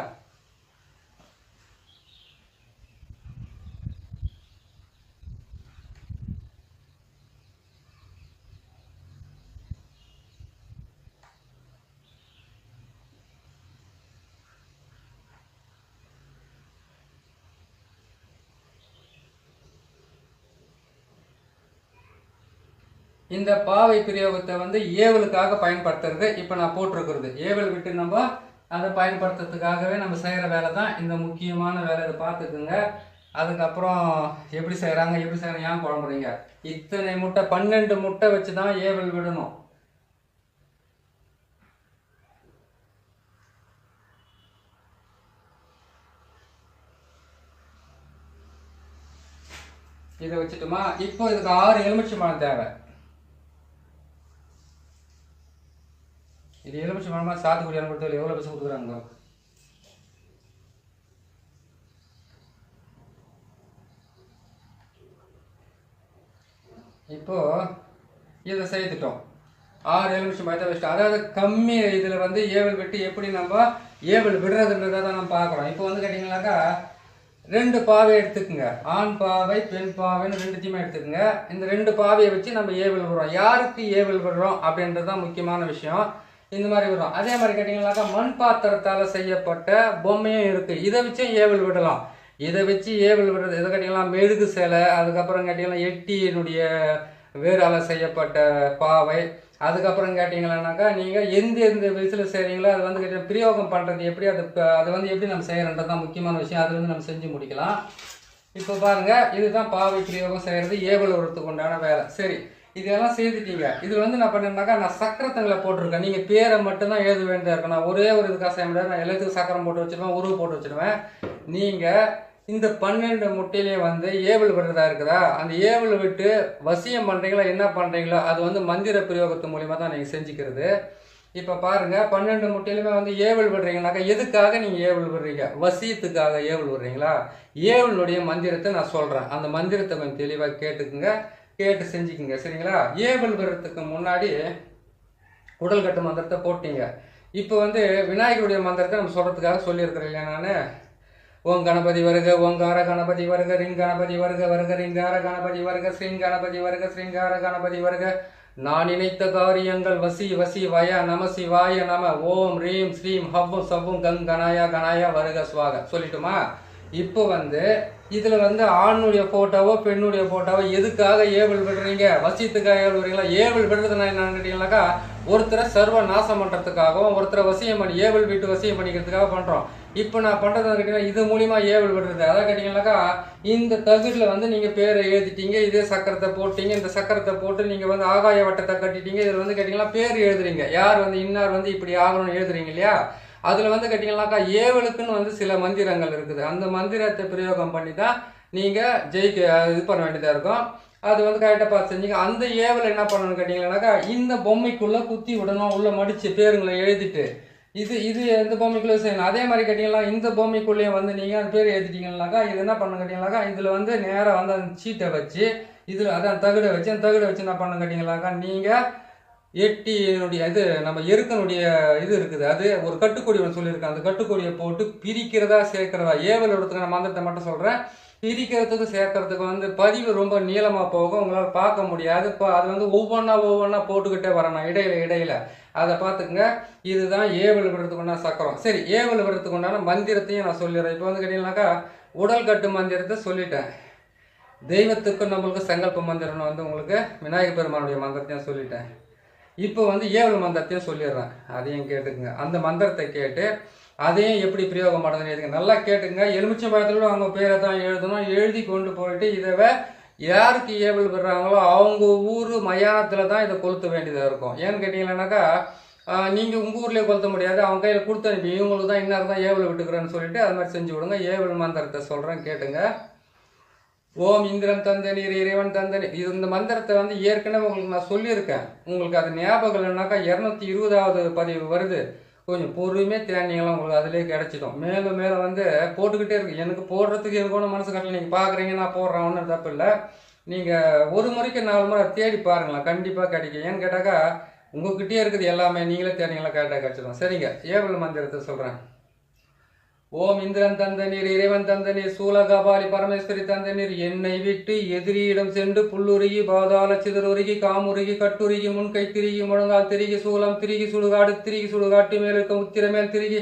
இந்த பாவை பிரயோகத்தை வந்து ஏவலுக்காக பயன்படுத்துறது இப்போ நான் போட்டிருக்கிறது. ஏவல் விட்டு நம்ம அதை பயன்படுத்துறதுக்காகவே நம்ம செய்கிற வேலை தான் இந்த முக்கியமான வேலை. இதை பார்த்துக்குங்க. அதுக்கப்புறம் எப்படி செய்கிறாங்க ஏன் குழம்புறீங்க? இத்தனை முட்டை 12 முட்டை வச்சு தான் ஏவல் விடணும். இதை வச்சுட்டுமா? இப்போ இதுக்கு 6 எலுமிச்சம்பழம் தேவை. இது எலுமிச்சை மரமா சாத்துக்குடி கொடுத்தா எவ்வளோ பைசா கொடுக்குறாங்க? இப்போ இதை செய்துட்டோம். 6 எலுமிச்சை மரத்தை வச்சுட்டோம். அதாவது கம்மி இதில் வந்து ஏவல் விட்டு எப்படி நம்ம ஏவல் விடுறதுன்றதை தான் நம்ம பார்க்குறோம். இப்போ வந்து கேட்டிங்கனாக்கா 2 பாவை எடுத்துக்குங்க. ஆண் பாவை பெண் பாவைன்னு 2த்தையுமே எடுத்துக்கோங்க. இந்த 2 பாவையை வச்சு நம்ம ஏவல் விடுறோம். யாருக்கு ஏவல் விடுறோம் அப்படின்றது தான் முக்கியமான விஷயம். இந்த மாதிரி வரும். அதே மாதிரி கேட்டிங்கனாக்கா மண் பாத்திரத்தால் செய்யப்பட்ட பொம்மையும் இருக்குது. இதை வச்சும் ஏவல் விடலாம். இதை வச்சு ஏவல் விடுறது எதை கேட்டிங்கன்னா மெழுகு சிலை, அதுக்கப்புறம் கேட்டிங்கன்னா எட்டியினுடைய வேறால் செய்யப்பட்ட பாவை, அதுக்கப்புறம் கேட்டிங்களானாக்கா நீங்கள் எந்த வயசில் செய்கிறீங்களோ அது வந்து கேட்டிங்கன்னா பிரயோகம் பண்ணுறது எப்படி, அது வந்து எப்படி நம்ம செய்கிறன்றது தான் முக்கியமான விஷயம். அது வந்து நம்ம செஞ்சு முடிக்கலாம். இப்போ பாருங்க, இதுதான் பாவை பிரயோகம் செய்கிறது ஏவல் விடுறதுக்கு உண்டான வேலை. சரி, இதெல்லாம் செய்துட்டீங்க. இது வந்து நான் பண்ணேன்னாக்கா, நான் சக்கரத்தங்களை போட்டிருக்கேன். நீங்கள் பேரை மட்டும்தான் எழுத வேண்டியதாக இருக்கும். நான் ஒரே ஒரு இதுக்காக செய்ய முடியாது. நான் எல்லாத்துக்கும் சக்கரம் போட்டு வச்சுருவேன், உருவு போட்டு வச்சுருவேன். நீங்கள் இந்த 12 முட்டையிலேயே வந்து ஏவல் விடுறதா இருக்குதா, அந்த ஏவல் விட்டு வசியம் பண்ணுறீங்களா, என்ன பண்ணுறீங்களோ அது வந்து மந்திர பிரயோகத்து மூலிமா தான் நீங்கள் செஞ்சுக்கிறது. இப்போ பாருங்கள், 12 முட்டையிலுமே வந்து ஏவல் விடுறீங்கனாக்கா எதுக்காக நீங்கள் ஏவல் விடுறீங்க? வசியத்துக்காக ஏவல் விடுறீங்களா? ஏவலுடைய மந்திரத்தை நான் சொல்கிறேன். அந்த மந்திரத்தை கொஞ்சம் தெளிவாக கேட்டுக்குங்க, கேட்டு செஞ்சுக்குங்க. சரிங்களா? ஏவல் விடுறதுக்கு முன்னாடி உடல் கட்டு மந்திரத்தை போட்டீங்க. இப்போ வந்து விநாயகருடைய மந்திரத்தை நம்ம சொல்கிறதுக்காக சொல்லியிருக்கிறேன் இல்லையா? நான் ஓம் கணபதி வருக, ஓங்கார கணபதி வருக, ரிங் கணபதி வருக, வருக ரிங்கார கணபதி வருக, ஸ்ரீங் கணபதி வருக, ஸ்ரீங்கார கணபதி வருக, நான் நினைத்த காரியங்கள் வசி வசி வய நம சிவாய நம, ஓம் ரீம் ஸ்ரீம் ஹவ்வும் சவ்வும் கணாயா கணாயா வருக சுவாக சொல்லிட்டுமா? இப்போ வந்து இதில் வந்து ஆணுடைய ஃபோட்டோவோ பெண்ணுடைய ஃபோட்டோவோ எதுக்காக ஏவல் விடுறீங்க? வசியத்துக்காக ஏவல் விடுறீங்களா? ஏவல் விடுறதுனா என்னன்னு கேட்டீங்கன்னாக்கா, ஒருத்தரை சர்வ நாசம் பண்ணுறதுக்காகவும் ஒருத்தரை வசியம் பண்ணி ஏவல் விட்டு வசியம் பண்ணிக்கிறதுக்காக பண்ணுறோம். இப்போ நான் பண்ணுறது கேட்டிங்கன்னா இது மூலிமா ஏவல் விடுறது. அதை கேட்டிங்கன்னாக்கா, இந்த தகுடில் வந்து நீங்கள் பேரை எழுதிட்டீங்க, இதே சக்கரத்தை போட்டீங்க, இந்த சக்கரத்தை போட்டு நீங்கள் வந்து ஆகாய வட்டத்தை கட்டிட்டீங்க. இதில் வந்து கேட்டிங்கன்னா பேர் எழுதுறீங்க, யார் வந்து இன்னார் வந்து இப்படி ஆகணும்னு எழுதுறீங்க இல்லையா? அதில் வந்து கேட்டிங்கன்னாக்கா ஏவலுக்குன்னு வந்து சில மந்திரங்கள் இருக்குது. அந்த மந்திரத்தை பிரயோகம் பண்ணி தான் நீங்கள் இது பண்ண வேண்டியதாக இருக்கும். அது வந்து கரெக்டாக பார்த்து செஞ்சீங்க. அந்த ஏவல் என்ன பண்ணணும்னு கேட்டிங்கன்னாக்கா, இந்த பொம்மைக்குள்ளே குத்தி விடணும், உள்ளே மடித்து பேருங்களை எழுதிட்டு இது எந்த பொம்மைக்குள்ளே செய்யணும். அதே மாதிரி கேட்டிங்கன்னா இந்த பொம்மைக்குள்ளேயே வந்து நீங்கள் அந்த பேர் எழுதிட்டீங்கன்னாக்கா, இது என்ன பண்ணணும் கேட்டிங்கன்னாக்கா, இதில் வந்து நேராக வந்து அந்த சீட்டை வச்சு இதில் அதான் தகுடை வச்சு அந்த தகுடை வச்சு என்ன பண்ணணும் கேட்டிங்கன்னாக்கா, நீங்கள் எட்டினுடைய இது நம்ம எருக்கனுடைய இது இருக்குது, அது ஒரு கட்டுக்கொடி ஒன்று சொல்லியிருக்கேன். அந்த கட்டுக்கொடியை போட்டு பிரிக்கிறதா சேர்க்கிறதா ஏவல் இடத்துக்கு நான் மந்திரத்தை மட்டும் சொல்கிறேன். பிரிக்கிறதுக்கு சேர்க்கறதுக்கு வந்து பதிவு ரொம்ப நீளமாக போகும், உங்களால் பார்க்க முடியாது. இப்போ அது வந்து ஒவ்வொன்றா போட்டுக்கிட்டே வரணும் இடையில அதை பார்த்துக்குங்க. இதுதான் ஏவல் விடுறதுக்குண்டா சக்கரம். சரி, ஏவல் விடுறதுக்கு உண்டான மந்திரத்தையும் நான் சொல்லிடுறேன். இப்போ வந்து கேட்டீங்கன்னாக்கா, உடல் கட்டு மந்திரத்தை சொல்லிட்டேன். தெய்வத்துக்கும் நம்மளுக்கு சங்கல்ப மந்திரம்னு வந்து உங்களுக்கு விநாயகர் பெருமானுடைய மந்திரத்தையும் சொல்லிட்டேன். இப்போ வந்து ஏவல் மந்திரத்தையும் சொல்லிடுறேன், அதையும் கேட்டுக்குங்க. அந்த மந்திரத்தை கேட்டு அதையும் எப்படி பிரயோகம் பண்ணுறதுன்னு எழுதுங்க. நல்லா கேட்டுங்க. எலுமிச்சம் பழத்தில் அவங்க பேரை தான் எழுதணும். எழுதி கொண்டு போயிட்டு இதை யாருக்கு ஏவல் விடுறாங்களோ அவங்க ஊர் மயானத்தில் தான் இதை கொளுத்த வேண்டியதாக இருக்கும். ஏன்னு கேட்டிங்கன்னாக்கா, நீங்கள் உங்கள் ஊர்லேயே கொளுத்த முடியாது, அவங்க கையில் கொடுத்து அனுப்பி இவங்களுக்கு தான் இன்னார் தான் ஏவல் விட்டுக்கிறேன்னு சொல்லிட்டு அது மாதிரி செஞ்சு விடுங்க. ஏவல் மந்திரத்தை சொல்கிறேன் கேட்டுங்க. ஓம் இந்திரன் தந்த நீர் இறைவன் தந்த நீர். இந்த மந்திரத்தை வந்து ஏற்கனவே உங்களுக்கு நான் சொல்லியிருக்கேன். உங்களுக்கு அது ஞாபகம் இல்லைனாக்கா 220வது பதிவு வருது. கொஞ்சம் பொறுமையாக தேடினீங்களாம் உங்களுக்கு அதிலே கிடச்சிடும். மேலும் மேலே வந்து போட்டுக்கிட்டே இருக்கு. எனக்கு போடுறதுக்கு எனக்கு ஒன்றும் மனசு கட்டல. நீங்கள் பார்க்குறீங்க, நான் போடுறேன், ஒன்றும் தப்பு இல்லை. நீங்கள் ஒரு முறைக்கு 4 முறை தேடி பாருங்களேன், கண்டிப்பாக கிடைக்கும். ஏன்னு கேட்டாக்கா, உங்கள்கிட்டயே இருக்குது எல்லாமே. நீங்களே தேடினீங்களா கரெக்டாக கிடச்சிடும். சரிங்க, ஏவல் மந்திரத்தை சொல்கிறேன். ஓம் இந்திரன் தந்த நீர் இறைவன் தந்த நீர் சூலகபாலி பரமேஸ்வரி தந்த நீர் என்னை விட்டு எதிரியிடம் சென்று புல்லுருகி பாதாள சிதறுருகி காமுருகி கட்டுருகி முன்கை திரிகி முழங்கால் திரிகி சூலம் திரிகி சுடுகாடு திரிகி சுடுகாட்டு மேல் இருக்க உத்திரமேல் திரிகி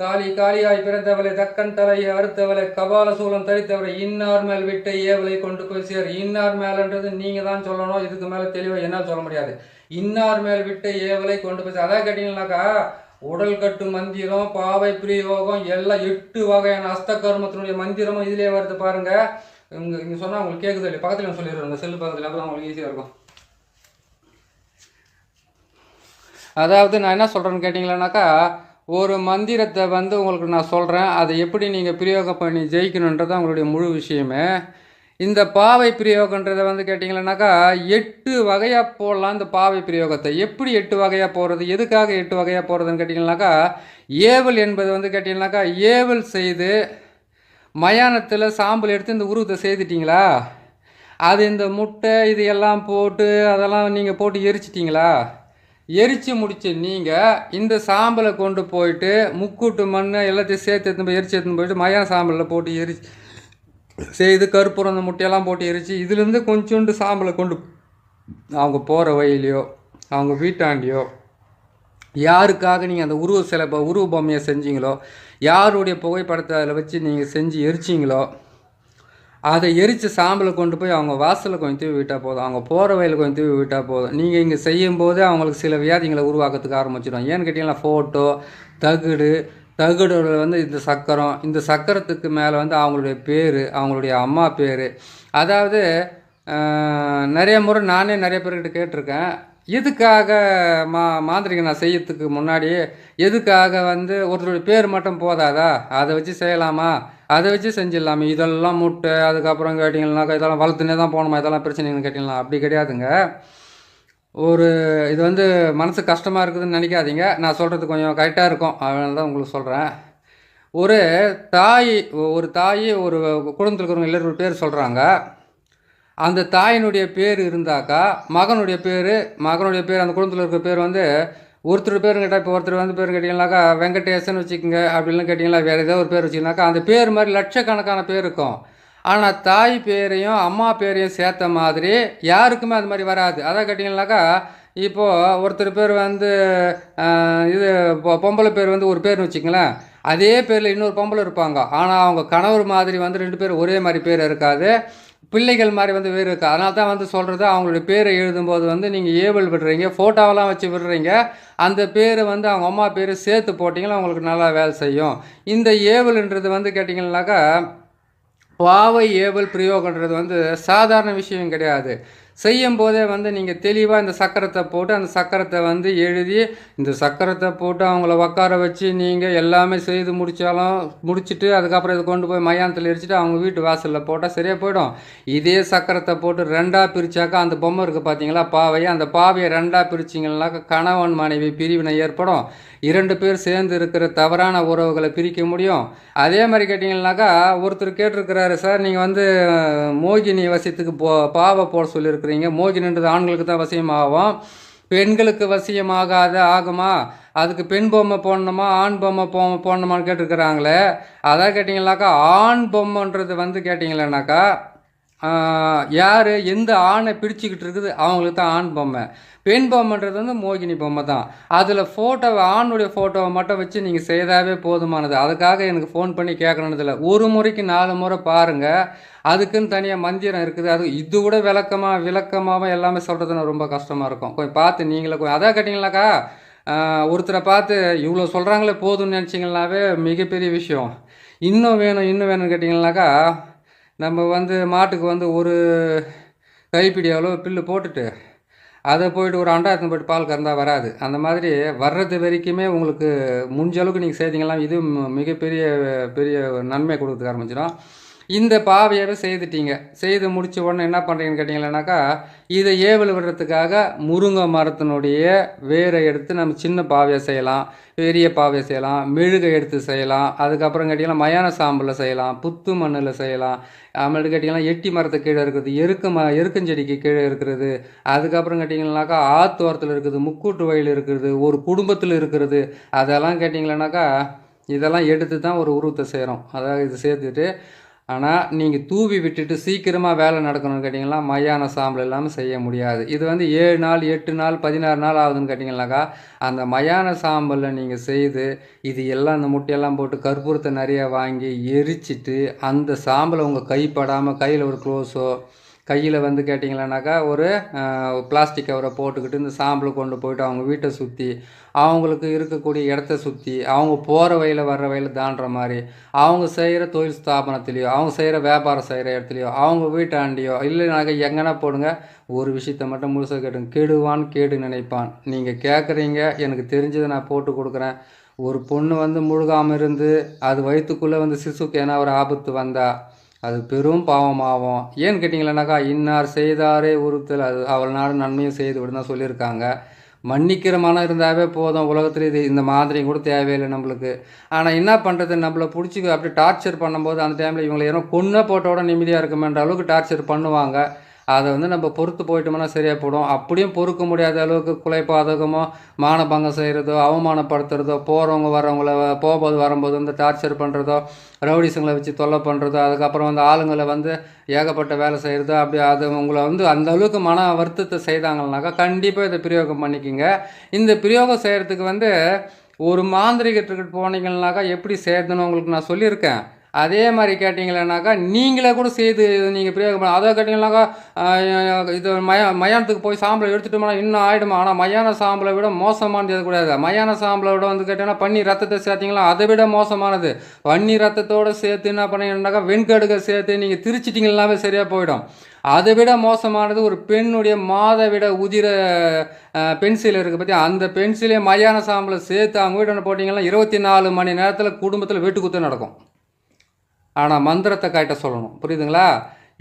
காளி காளியாய் பிறந்தவளை தக்கன் தலையை அறுத்தவளை கபால சூலம் தரித்தவளை இன்னார் மேல் விட்ட ஏவலை கொண்டு போய் சேர். இன்னார் மேலன்றது நீங்கள் தான் சொல்லணும். இதுக்கு மேலே தெளிவாக என்னால் சொல்ல முடியாது. இன்னார் மேல் விட்ட ஏவலை கொண்டு போய் அதான் கேட்டீங்கன்னாக்கா, உடல் கட்டு மந்திரம், பாவை பிரயோகம் எல்லாம் 8 வகையான அஸ்த கர்மத்தினுடைய மந்திரமும் இதிலே வருது பாருங்க. இங்கே சொன்னால் உங்களுக்கு கேட்குது இல்லை, பக்கத்தில் சொல்லிடுறோம், செல்லு பக்கத்தில், அப்போ உங்களுக்கு ஈஸியாக இருக்கும். அதாவது நான் என்ன சொல்கிறேன்னு கேட்டிங்களானாக்கா, ஒரு மந்திரத்தை வந்து உங்களுக்கு நான் சொல்கிறேன், அதை எப்படி நீங்கள் பிரயோகம் பண்ணி ஜெயிக்கணுன்றது உங்களுடைய முழு விஷயமே. இந்த பாவை பிரயோகன்றதை வந்து கேட்டிங்கன்னாக்கா 8 வகையாக போடலாம். இந்த பாவை பிரயோகத்தை எப்படி 8 வகையாக போடுறது, எதுக்காக 8 வகையாக போடுறதுன்னு கேட்டிங்கன்னாக்கா, ஏவல் என்பது வந்து கேட்டிங்கன்னாக்கா, ஏவல் செய்து மயானத்தில் சாம்பல் எடுத்து இந்த உருவத்தை செய்துட்டிங்களா, அது இந்த முட்டை இது எல்லாம் போட்டு அதெல்லாம் நீங்கள் போட்டு எரிச்சிட்டிங்களா, எரித்து முடிச்சு நீங்கள் இந்த சாம்பலை கொண்டு போயிட்டு முக்கூட்டு மண் எல்லாத்தையும் சேர்த்து எடுத்துன்னு போய் எரிச்சு எடுத்துன்னு போயிட்டு மயான சாம்பலில் போட்டு எரிச்சு செய்து கற்பூரம் அந்த முட்டையெல்லாம் போட்டு எரிச்சு இதுலேருந்து கொஞ்சோண்டு சாம்பலை கொண்டு அவங்க போகிற வழியிலையோ அவங்க வீட்டாண்டியோ யாருக்காக நீங்கள் அந்த உருவ பொம்மையை செஞ்சீங்களோ, யாருடைய புகைப்படத்தை அதில் வச்சு நீங்கள் செஞ்சு எரிச்சிங்களோ, அதை எரித்து சாம்பலை கொண்டு போய் அவங்க வாசலில் கொஞ்சம் தூவி விட்டால் போதும், அவங்க போகிற வயலில் கொஞ்சம் தூவி விட்டால் போதும். நீங்கள் இங்கே செய்யும்போது அவங்களுக்கு சில வியாதிகளை உருவாக்கிறதுக்கு ஆரம்பிச்சிடும். ஏன்னு கேட்டிங்கன்னா, ஃபோட்டோ, தகுடு, தகடோட வந்து இந்த சக்கரம், இந்த சக்கரத்துக்கு மேலே வந்து அவங்களுடைய பேர், அவங்களுடைய அம்மா பேர். அதாவது நிறைய முறை நானே நிறைய பேர்கிட்ட கேட்டிருக்கேன். எதுக்காக மாந்திரிகம் நான் செய்யறதுக்கு முன்னாடியே எதுக்காக வந்து ஒருத்தருடைய பேர் மட்டும் போதாதா, அதை வச்சு செய்யலாமா, அதை வச்சு செஞ்சிடலாமே, இதெல்லாம் முட்டை அதுக்கப்புறம் கேட்டிங்கன்னாக்கா இதெல்லாம் வளர்த்துனே தான் போகணுமா, இதெல்லாம் பிரச்சனைன்னு கேட்டிங்களா? அப்படி கிடையாதுங்க. ஒரு இது வந்து மனசு கஷ்டமாக இருக்குதுன்னு நினைக்காதீங்க. நான் சொல்கிறது கொஞ்சம் கரெக்டாக இருக்கும், அதனால தான் உங்களுக்கு சொல்கிறேன். ஒரு தாய் ஒரு தாய் ஒரு குடும்பத்தில் இருக்கிறவங்க எல்லாரும் பேர் சொல்கிறாங்க. அந்த தாயினுடைய பேர் இருந்தாக்கா மகனுடைய பேர் அந்த குடும்பத்தில் இருக்கிற பேர் வந்து ஒருத்தர் பேர் கேட்டால், இப்போ ஒருத்தர் வந்து பேர் கேட்டிங்கனாக்கா வெங்கடேசன் வச்சுக்கோங்க, அப்படின்லாம் கேட்டிங்களா, வேறு ஏதோ ஒரு பேர் வச்சுக்கினாக்கா அந்த பேர் மாதிரி லட்சக்கணக்கான பேர் இருக்கும். ஆனால் தாய் பேரையும் அம்மா பேரையும் சேர்த்த மாதிரி யாருக்குமே அது மாதிரி வராது. அதான் கேட்டிங்கனாக்கா, இப்போது ஒருத்தர் பேர் வந்து இது பொம்பளை பேர் வந்து ஒரு பேர்னு வச்சுங்களேன், அதே பேரில் இன்னொரு பொம்பளை இருப்பாங்க. ஆனால் அவங்க கணவர் மாதிரி வந்து 2 பேர் ஒரே மாதிரி பேர் இருக்காது, பிள்ளைகள் மாதிரி வந்து வேறு இருக்குது. அதனால தான் வந்து சொல்கிறது, அவங்களுடைய பேரை எழுதும்போது வந்து நீங்கள் ஏவல் விடுறீங்க, ஃபோட்டோவெல்லாம் வச்சு விடுறீங்க, அந்த பேரை வந்து அவங்க அம்மா பேர் சேர்த்து போட்டிங்கன்னா அவங்களுக்கு நல்லா வேலை செய்யும். இந்த ஏவல்ன்றது வந்து கேட்டிங்கன்னாக்கா பாவை ஏவல் பிரயோகன்றது வந்து சாதாரண விஷயம் கிடையாது. செய்யும் போதே வந்து நீங்கள் தெளிவாக இந்த சக்கரத்தை போட்டு அந்த சக்கரத்தை வந்து எழுதி, இந்த சக்கரத்தை போட்டு அவங்கள உட்கார வச்சு நீங்கள் எல்லாமே செய்து முடிச்சுட்டு அதுக்கப்புறம் இதை கொண்டு போய் மயானத்தில் எரிச்சிட்டு அவங்க வீட்டு வாசலில் போட்டால் சரியாக போயிடும். இதே சக்கரத்தை போட்டு 2ஆக பிரித்தாக்கா அந்த பொம்மை இருக்குது பார்த்தீங்களா, பாவையை, அந்த பாவையை 2ஆக பிரிச்சிங்கன்னாக்கா கணவன் மனைவி பிரிவினை ஏற்படும். 2 பேர் சேர்ந்து இருக்கிற தவறான உறவுகளை பிரிக்க முடியும். அதே மாதிரி கேட்டிங்கன்னாக்கா, ஒருத்தர் கேட்டிருக்கிறாரு, சார் நீங்கள் வந்து மோகினி வசியத்துக்கு பாவை போட சொல்லியிருக்கிறீங்க, மோகினின்றது ஆண்களுக்கு தான் வசியமாகும், பெண்களுக்கு வசியமாகாத ஆகுமா, அதுக்கு பெண் பொம்மை போடணுமா ஆண் பொம்மை போடணுமான்னு கேட்டிருக்கிறாங்களே. அதான் கேட்டிங்கனாக்கா, ஆண் பொம்மைன்றது வந்து கேட்டிங்களேனாக்கா யார் எந்த ஆணை பிடிச்சிக்கிட்டு இருக்குது அவங்களுக்கு தான் ஆண் பொம்மை. பெண் பொம்மைன்றது வந்து மோகினி பொம்மை தான். அதில் ஃபோட்டோவை ஆணுடைய ஃபோட்டோவை மட்டும் வச்சு நீங்கள் செய்தாவே போதுமானது. அதுக்காக எனக்கு ஃபோன் பண்ணி கேட்கணுன்றதில்ல. ஒரு முறைக்கு 4 முறை பாருங்கள். அதுக்குன்னு தனியாக மந்திரம் இருக்குது. அது இது கூட விளக்கமாகவும் எல்லாமே சொல்கிறதுன்னு ரொம்ப கஷ்டமாக இருக்கும். கொஞ்சம் பார்த்து நீங்களே அதான் கேட்டிங்கனாக்கா, ஒருத்தரை பார்த்து இவ்வளோ சொல்கிறாங்களே போதும்னு நினச்சிங்கனாவே மிகப்பெரிய விஷயம். இன்னும் வேணும்னு கேட்டிங்கனாக்கா, நம்ம வந்து மாட்டுக்கு வந்து ஒரு கைப்பிடி அளவு புல்லு போட்டுட்டு அதை போய்ட்டு ஒரு அண்டாயத்தின் போய்ட்டு பால் கறந்தால் வராது. அந்த மாதிரி வர்றது வரைக்குமே உங்களுக்கு முடிஞ்ச அளவுக்கு நீங்கள் செய்தீங்கன்னா இது மிகப்பெரிய நன்மை கொடுக்கறதுக்கு ஆரம்பிச்சிடும். இந்த பாவையாகவே செய்துட்டீங்க. செய்து முடித்த உடனே என்ன பண்ணுறீங்கன்னு கேட்டிங்கன்னாக்கா, இதை ஏவல் விடுறதுக்காக முருங்கை மரத்தினுடைய வேரை எடுத்து நம்ம சின்ன பாவையாக செய்யலாம், பெரிய பாவையை செய்யலாம், மெழுகை எடுத்து செய்யலாம். அதுக்கப்புறம் கேட்டிங்கன்னா மயான சாம்பலில் செய்யலாம், புத்து மண்ணில் செய்யலாம். அப்புறம் கேட்டிங்கன்னா எட்டி மரத்துக்கு கீழே இருக்குது, எருக்கஞ்செடிக்கு கீழே இருக்கிறது. அதுக்கப்புறம் கேட்டிங்கன்னாக்கா ஆத்தோரத்தில் இருக்குது, முக்கூட்டு வயல் இருக்கிறது, ஒரு குடும்பத்தில் இருக்கிறது. அதெல்லாம் கேட்டிங்கன்னாக்கா இதெல்லாம் எடுத்து தான் ஒரு உருவத்தை செய்கிறோம். அதாவது இது சேர்த்துட்டு, ஆனால் நீங்கள் தூவி விட்டுட்டு சீக்கிரமாக வேலை நடக்கணும்னு கேட்டிங்கன்னா மயான சாம்பல் இல்லாமல் செய்ய முடியாது. இது வந்து 7 நாள் 8 நாள் 16 நாள் ஆகுதுன்னு கேட்டிங்கன்னாக்கா, அந்த மயான சாம்பலில் நீங்கள் செய்து இது எல்லாம் இந்த முட்டையெல்லாம் போட்டு கற்பூரத்தை நிறையா வாங்கி எரிச்சிட்டு அந்த சாம்பலை உங்கள் கைப்படாமல் கையில் ஒரு க்ளோஸோ கையில் வந்து கேட்டிங்களானாக்கா ஒரு பிளாஸ்டிக் கவரை போட்டுக்கிட்டு இந்த சாம்பலை கொண்டு போய்ட்டு அவங்க வீட்டை சுற்றி அவங்களுக்கு இருக்கக்கூடிய இடத்த சுற்றி அவங்க போகிற வழியில் வர்ற வழியில் தாண்டுற மாதிரி அவங்க செய்கிற தொழில் ஸ்தாபனத்துலேயோ அவங்க செய்கிற வியாபாரம் செய்கிற இடத்துலையோ அவங்க வீட்டாண்டியோ இல்லைனாக்கா எங்கன்னா போடுங்க. ஒரு விஷயத்தை மட்டும் முழுசாக கேட்டுங்க, கெடுவான் கேடு நினைப்பான். நீங்கள் கேட்குறீங்க, எனக்கு தெரிஞ்சதை நான் போட்டு கொடுக்குறேன். ஒரு பொண்ணு வந்து முழுகாமல் இருந்து அது வயிற்றுக்குள்ளே வந்து சிசுக்கு ஏன்னா ஒரு ஆபத்து வந்தால் அது பெரும் பாவமாகும். ஏன்னு கேட்டிங்களேனாக்கா, இன்னார் செய்தாரே உறுத்தல் அது அவள் நாடு நன்மையும் செய்து விடுதான் சொல்லியிருக்காங்க. மன்னிக்கிற மனம் இருந்தாவே போதும். உலகத்தில் இது இந்த மாதிரி கூட தேவையில்லை நம்மளுக்கு. ஆனால் என்ன பண்ணுறது, நம்மளை பிடிச்சி அப்படி டார்ச்சர் பண்ணும்போது அந்த டைமில் இவங்களை ஏன்னா கொன்ன போட்டோட நிம்மதியாக இருக்குமென்ற அளவுக்கு டார்ச்சர் பண்ணுவாங்க. அதை வந்து நம்ம பொறுத்து போயிட்டோம்னா சரியாக போடும். அப்படியும் பொறுக்க முடியாத அளவுக்கு குலைப்பாதகமோ மானபங்கம் செய்கிறதோ அவமானப்படுத்துறதோ போகிறவங்க வரவங்கள போகும்போது வரும்போது வந்து டார்ச்சர் பண்ணுறதோ ரவுடிஸுங்களை வச்சு தொல்லை பண்ணுறதோ அதுக்கப்புறம் வந்து ஆளுங்களை வந்து ஏகப்பட்ட வேலை செய்கிறதோ அப்படி அது உங்களை வந்து அந்த அளவுக்கு மன வருத்தத்தை செய்தாங்கன்னாக்கா கண்டிப்பாக இதை பிரயோகம் பண்ணிக்கோங்க. இந்த பிரயோகம் செய்கிறதுக்கு வந்து ஒரு மாந்திரிகத்துக்கு போனீங்கன்னாக்கா எப்படி செய்யறதுன்னு உங்களுக்கு நான் சொல்லியிருக்கேன். அதே மாதிரி கேட்டிங்களேனாக்கா நீங்களே கூட செய்து நீங்கள் பிரயோகம் அதை கேட்டிங்கன்னாக்கா இது மயானத்துக்கு போய் சாம்பலை எடுத்துட்டோம்னா இன்னும் ஆகிடுமா. ஆனால் மயான சாம்பலை விட மோசமானது எது கூடாது. மயான சாம்பலை விட வந்து கேட்டிங்கன்னா பன்னி ரத்தத்தை சேர்த்திங்களா அதை விட மோசமானது. பன்னி ரத்தத்தோடு சேர்த்து என்ன பண்ணீங்கன்னாக்கா வெண்கடுகை சேர்த்து நீங்கள் திரிச்சிட்டிங்கன்னாவே சரியாக போயிடும். அதை விட மோசமானது ஒரு பெண்ணுடைய மாதவிட உதிர பென்சில் இருக்குது பற்றி அந்த பென்சிலே மயான சாம்பலை சேர்த்து அவங்க வீட்டு போட்டிங்கன்னா 24 மணி நேரத்தில் குடும்பத்தில் வெட்டுக்குத்து நடக்கும். ஆனால் மந்திரத்தை கரெக்டாக சொல்லணும். புரியுதுங்களா?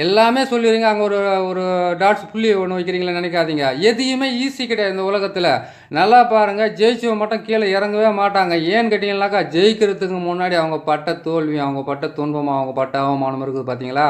எல்லாமே சொல்லிடுங்க. அங்கே ஒரு ஒரு டாட்ஸ் புள்ளி ஒன்று வைக்கிறீங்களா நினைக்காதீங்க. எதையுமே ஈஸி கிடையாது இந்த உலகத்தில். நல்லா பாருங்கள், ஜெயிச்சவங்க மட்டும் கீழே இறங்கவே மாட்டாங்க. ஏன்னு கேட்டிங்கன்னாக்கா ஜெயிக்கிறதுக்கு முன்னாடி அவங்க பட்ட தோல்வி, அவங்க பட்ட துன்பம், அவங்க பட்ட அவமானம் இருக்குது பார்த்தீங்களா,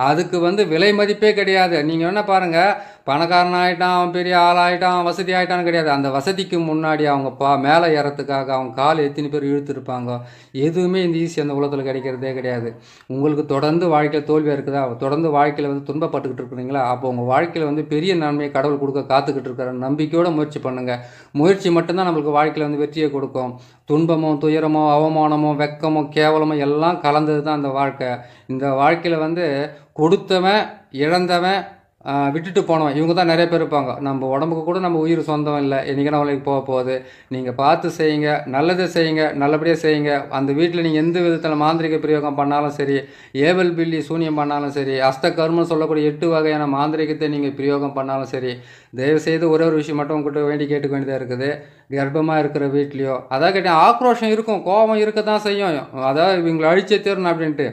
அதுக்கு வந்து விலை மதிப்பே கிடையாது. நீங்கள் என்ன பாருங்கள், பணக்காரன் ஆகிட்டான், அவன் பெரிய ஆளாகிட்டான், வசதி ஆகிட்டான்னு கிடையாது. அந்த வசதிக்கு முன்னாடி அவங்க மேலே ஏறத்துக்காக அவங்க கால் எத்தனை பேர் இழுத்துருப்பாங்க. எதுவுமே இந்த ஈஸி அந்த உலகத்தில் கிடைக்கிறதே கிடையாது. உங்களுக்கு தொடர்ந்து வாழ்க்கையில் தோல்வியாக இருக்குதா, தொடர்ந்து வாழ்க்கையில் வந்து துன்பப்பட்டுக்கிட்டு இருக்கிறீங்களா, அப்போ உங்கள் வாழ்க்கையில் வந்து பெரிய நன்மையை கடவுள் கொடுக்க காத்துக்கிட்டு இருக்கிற நம்பிக்கையோடு முயற்சி பண்ணுங்கள். முயற்சி மட்டும்தான் நம்மளுக்கு வாழ்க்கையில் வந்து வெற்றியை கொடுக்கும். துன்பமோ துயரமோ அவமானமோ வெக்கமோ கேவலமோ எல்லாம் கலந்தது தான் இந்த வாழ்க்கை. இந்த வாழ்க்கையில் வந்து கொடுத்தவன் இழந்தவன் விட்டுட்டு போனவன் இவங்க தான் நிறைய பேர் இருப்பாங்க. நம்ம உடம்புக்கு கூட நம்ம உயிர் சொந்தம் இல்லை, என்றைக்கு நம்மளுக்கு போக போகுது. நீங்கள் பார்த்து செய்யுங்க, நல்லதை செய்யுங்க, நல்லபடியாக செய்யுங்க. அந்த வீட்டில் நீங்கள் எந்த விதத்தில் மாந்திரிக பிரயோகம் பண்ணாலும் சரி, ஏவல் பில்லி சூனியம் பண்ணாலும் சரி, அஸ்தகர்மம் சொல்லக்கூடிய 8 வகையான மாந்திரிகத்தை நீங்கள் பிரயோகம் பண்ணாலும் சரி, தயவுசெய்து ஒரே ஒரு விஷயம் மட்டும் உங்கள்கிட்ட கேட்டுக்க வேண்டியதாக இருக்குது. கர்ப்பமாக இருக்கிற வீட்லேயோ அதாவது கேட்டால் ஆக்ரோஷம் இருக்கும், கோபம் இருக்க தான் செய்யும். அதாவது இவங்களை அழிச்சே தீரணும் அப்படின்ட்டு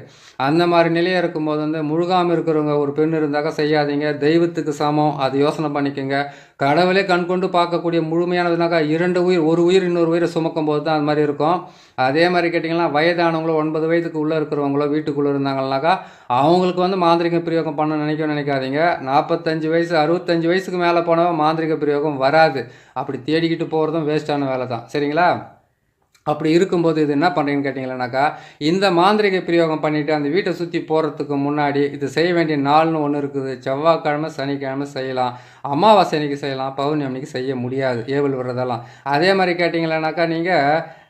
அந்த மாதிரி நிலையாக இருக்கும்போது வந்து முழுகாமல் இருக்கிறவங்க ஒரு பெண் இருந்தாக்கா செய்யாதீங்க. தெய்வத்துக்கு சமம், அது யோசனை பண்ணிக்கோங்க. கடவுளே கண் கொண்டு பார்க்கக்கூடிய முழுமையானதுனாக்கா 2 உயிர், ஒரு உயிர் இன்னொரு உயிரை சுமக்கும் போது தான் அது மாதிரி இருக்கும். அதே மாதிரி கேட்டிங்கன்னா வயதானவங்களோ 9 வயதுக்கு உள்ளே இருக்கிறவங்களோ வீட்டுக்குள்ளே இருந்தாங்கன்னாக்கா அவங்களுக்கு வந்து மாந்திரிக பிரயோகம் பண்ண நினைக்காதீங்க. 45 வயசு 65 வயசுக்கு மேலே போனவன் மாந்திரிக பிரயோகம் வராது. அப்படி தேடிக்கிட்டு போகிறதும் வேஸ்ட்டான வேலை தான். சரிங்களா? அப்படி இருக்கும்போது இது என்ன பண்ணுறீங்கன்னு கேட்டிங்கன்னாக்கா, இந்த மாந்திரிக பிரயோகம் பண்ணிவிட்டு அந்த வீட்டை சுற்றி போகிறதுக்கு முன்னாடி இது செய்ய வேண்டிய நாள்னு ஒன்று இருக்குது. செவ்வாய்க்கிழமை சனிக்கிழமை செய்யலாம், அமாவாசை அன்னைக்கு செய்யலாம், பௌர்ணமி அன்னைக்கு செய்ய முடியாது ஏவல் விடுறதெல்லாம். அதே மாதிரி கேட்டிங்கன்னாக்கா நீங்கள்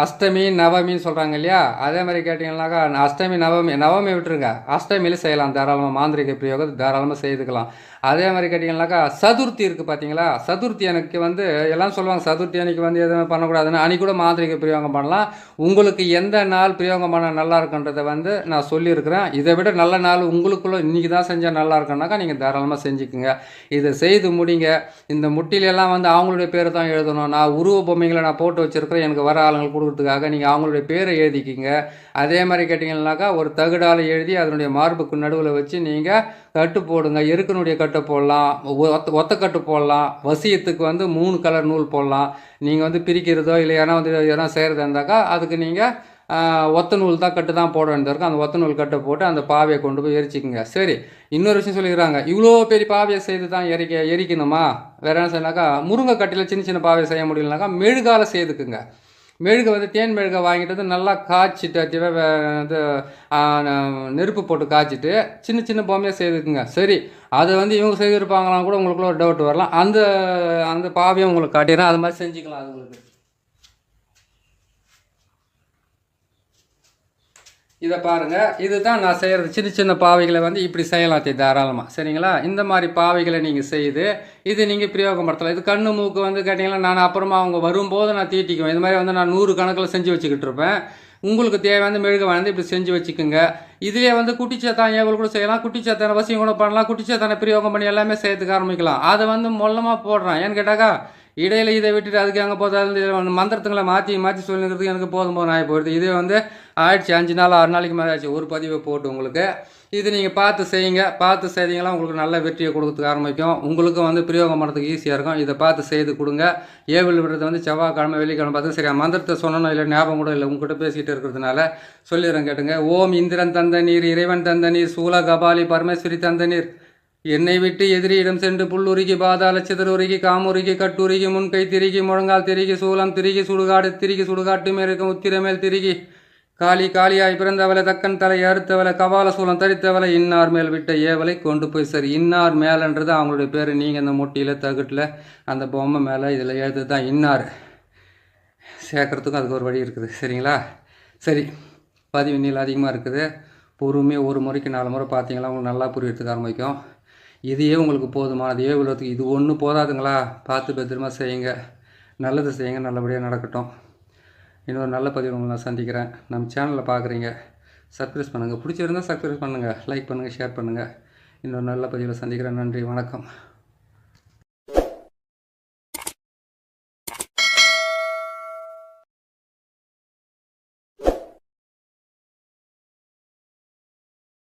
அஷ்டமி நவமின்னு சொல்கிறாங்க இல்லையா, அதே மாதிரி கேட்டிங்கன்னாக்கா அஷ்டமி நவமி விட்டுருங்க, அஷ்டமியில் செய்யலாம் தாராளமாக மாந்திரிக பிரயோகம் தாராளமாக செய்துக்கலாம். அதே மாதிரி கேட்டிங்கன்னாக்கா சதுர்த்தி இருக்குது பார்த்தீங்களா, சதுர்த்தி அன்னைக்கு வந்து எல்லாம் சொல்லுவாங்க சதுர்த்தி அன்னைக்கு வந்து எதுவும் பண்ணக்கூடாதுன்னு. அன்றைக்கி கூட மாந்திரிக பிரயோகம் பண்ணலாம். உங்களுக்கு எந்த நாள் பிரயோகம் பண்ண நல்லா இருக்குன்றதை வந்து நான் சொல்லியிருக்கிறேன். இதை விட நல்ல நாள் உங்களுக்குள்ளே இன்றைக்கி தான் செஞ்சால் நல்லா இருக்குன்னாக்கா நீங்கள் தாராளமாக செஞ்சுக்குங்க. இதை செய்து முடிங்க. இந்த முட்டிலெல்லாம் வந்து அவங்களுடைய பேரை தான் எழுதணும். நான் உருவ பொம்மைகளை நான் போட்டு வச்சுருக்கிறேன், எனக்கு வர ஆளுங்களுக்கு கொடுக்குறதுக்காக நீங்கள் அவங்களுடைய பேரை எழுதிக்கிங்க. அதே மாதிரி கேட்டிங்கன்னாக்கா ஒரு தகுடால் எழுதி அதனுடைய மார்புக்கு நடுவில் வச்சு நீங்கள் கட்டு போடுங்க. எருக்கனுடைய கட்டை போடலாம், ஒத்த கட்டு போடலாம். வசியத்துக்கு வந்து 3 கலர் நூல் போடலாம். நீங்கள் வந்து பிரிக்கிறதோ இல்லை ஏன்னா வந்து எதனா செய்கிறதா இருந்தாக்கா அதுக்கு நீங்கள் ஒத்த நூல் தான் கட்டு தான் போட வேண்டியது இருக்கும். அந்த ஒத்த நூல் கட்டை போட்டு அந்த பாவையை கொண்டு போய் எரிச்சிக்கங்க. சரி, இன்னொரு விஷயம் சொல்லிக்கிறாங்க, இவ்வளோ பெரிய பாவையை செய்து தான் எரிக்கணுமா? வேறு என்ன செய்யலாக்கா, முருங்கை கட்டியில் சின்ன சின்ன பாவையை செய்ய முடியலனாக்கா மெழுகால செய்துக்குங்க. மெழுகை வந்து தேன் மெழுகை வாங்கிட்டு வந்து நல்லா காய்ச்சிட்டு இது நெருப்பு போட்டு காய்ச்சிட்டு சின்ன சின்ன பொம்மையாக செய்துக்குங்க. சரி, அதை வந்து இவங்க செய்திருப்பாங்களான்னு கூட உங்களுக்குள்ள ஒரு டவுட் வரலாம். அந்த அந்த பாவையும் உங்களுக்கு காட்டிடுறேன், அது மாதிரி செஞ்சுக்கலாம். அது உங்களுக்கு இதை பாருங்கள், இதுதான் நான் செய்கிறது. சின்ன சின்ன பாவைகளை வந்து இப்படி செய்யலாம் தாராளமாக. சரிங்களா? இந்த மாதிரி பாவைகளை நீங்கள் செய்து இது நீங்கள் பிரயோகப்படுத்தலாம். இது கண்ணு மூக்கு வந்து கேட்டிங்கன்னா நான் அப்புறமா அவங்க வரும்போது நான் தீட்டிக்குவேன். இது மாதிரி வந்து நான் 100 கணக்கில் செஞ்சு வச்சுக்கிட்டு இருப்பேன். உங்களுக்கு தேவையான மெழுகு வந்து இப்படி செஞ்சு வச்சுக்கோங்க. இதிலே வந்து குட்டிச்சாத்தான் ஏவல் கூட செய்யலாம், குட்டிச்சாத்தான வசியம் கூட பண்ணலாம், குட்டிச்சாத்தான பிரயோகம் பண்ணி எல்லாமே செய்யறதுக்கு ஆரம்பிக்கலாம். அதை வந்து மொல்லமாக போடுறான். ஏன்னு கேட்டாக்கா இடையில இதை விட்டுட்டு அதுக்கு அங்கே போதாது மந்திரத்துங்களை மாற்றி சொல்லிக்கிறதுக்கு எனக்கு போதும் ஆகி போயிடுது. இதே வந்து ஆயிடுச்சு 5 நாள் 6 நாளைக்கு மேலே ஆச்சு ஒரு பதிவை போட்டு உங்களுக்கு. இது நீங்கள் பார்த்து செய்யுங்க. பார்த்து செய்தீங்களா உங்களுக்கு நல்ல வெற்றியை கொடுக்கறதுக்கு ஆரம்பிக்கும். உங்களுக்கும் வந்து பிரயோகம் பண்ணுறதுக்கு ஈஸியாக இருக்கும். இதை பார்த்து செய்து கொடுங்க. ஏவல் விடுறது வந்து செவ்வாய்க்கிழமை வெள்ளிக்கிழமை பார்த்து சரியா மந்திரத்தை சொன்னோம் இல்லை ஞாபகம் கூட இல்லை உங்கள்கிட்ட பேசிக்கிட்டு இருக்கிறதுனால சொல்லிடுறேன் கேட்டுங்க. ஓம் இந்திரன் தந்த நீர், இறைவன் தந்த நீர், சூல கபாலி பரமேஸ்வரி தந்த நீர், என்னை விட்டு எதிரியிடம் சென்று புல்லுருகி பாதாள சிதறுருகி காமுருகி கட்டுருகி முன்கை திரிகி முழங்கால் திரிகி சூலம் திரிகி சுடுகாடு திரிகி சுடுகாட்டு மேற்கும் உத்திரமேல் திரிகி காளி காளியாய் பிறந்தவளை தக்கன் தலை அறுத்தவளை கபால சூலம் தரித்தவளை இன்னார் மேல் விட்ட ஏவலை கொண்டு போய் சரி. இன்னார் மேலன்றது அவங்களுடைய பேர். நீங்கள் இந்த முட்டியில் தகுட்டில் அந்த பொம்மை மேலே இதில் எழுது தான் இன்னார் சேர்க்கறதுக்கும் அதுக்கு ஒரு வழி இருக்குது. சரிங்களா? சரி, பதிவு நீளம் அதிகமாக இருக்குது. பொறுமையாக ஒரு முறைக்கு 4 முறை பார்த்தீங்களா உங்களுக்கு நல்லா புரியறதுக்கு ஆரம்பிக்கும். இதையே உங்களுக்கு போதுமானது. இவ்வளோத்துக்கு இது ஒன்று போதாதுங்களா? பார்த்து பத்திரமா செய்யுங்க. நல்லது செய்யுங்க, நல்லபடியாக நடக்கட்டும். இன்னொரு நல்ல பதிவு உங்களை நான் சந்திக்கிறேன். நம்ம சேனலில் பார்க்குறீங்க, சப்ஸ்கிரைப் பண்ணுங்கள். பிடிச்சிருந்தால் சப்ஸ்கிரைப் பண்ணுங்கள், லைக் பண்ணுங்கள், ஷேர் பண்ணுங்கள். இன்னொரு நல்ல பதிவில் சந்திக்கிறேன். நன்றி, வணக்கம்.